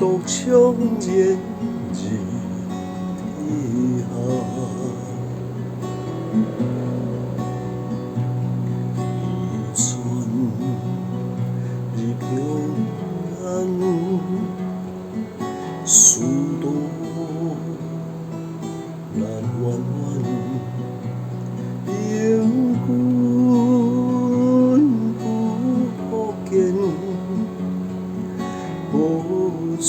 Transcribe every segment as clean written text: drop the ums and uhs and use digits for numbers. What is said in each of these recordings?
独淌染入天下。船入平安，殊途难弯弯。兵军不见，无处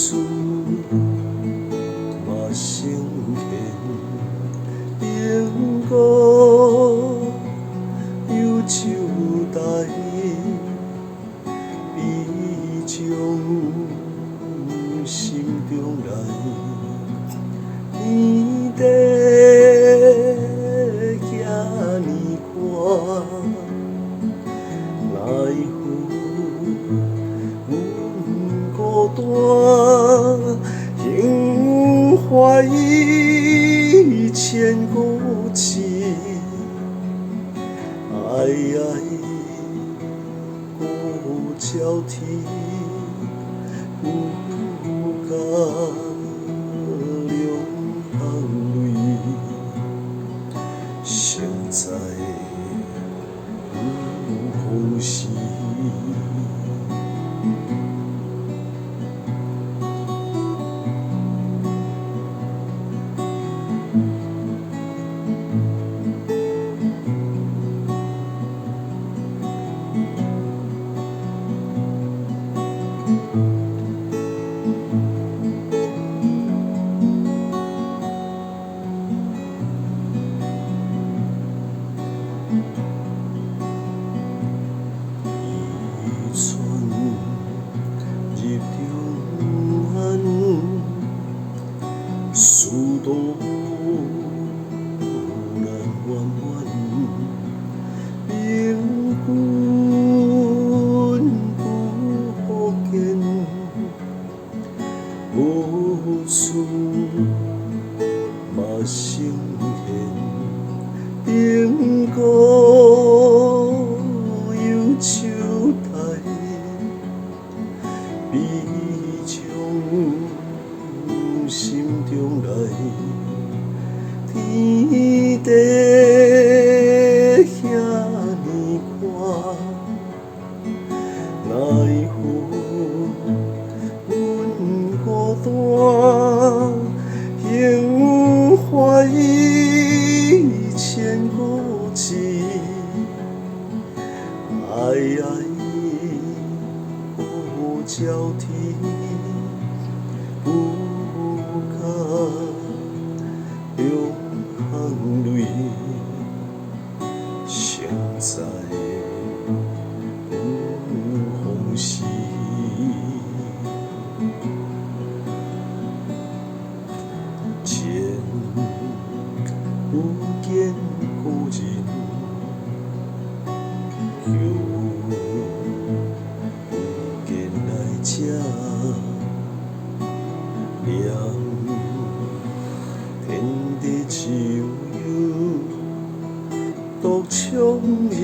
嘛成现。兵哥忧愁台，悲从心中来。天地遐尼宽，奈何阮孤单，胸怀千古痴，哀哀孤鸟啼，有甲两行泪，成在有风时。船入中安，殊途难弯弯。兵军不见，无处嘛成现。兵哥忧愁台，悲从心中来。天地遐尼宽，奈何阮孤单，胸怀千古痴，哀哀孤鸟啼，有甲两行泪，成在有风时。前有见故人，后有见来者。两天地自有，独淌染。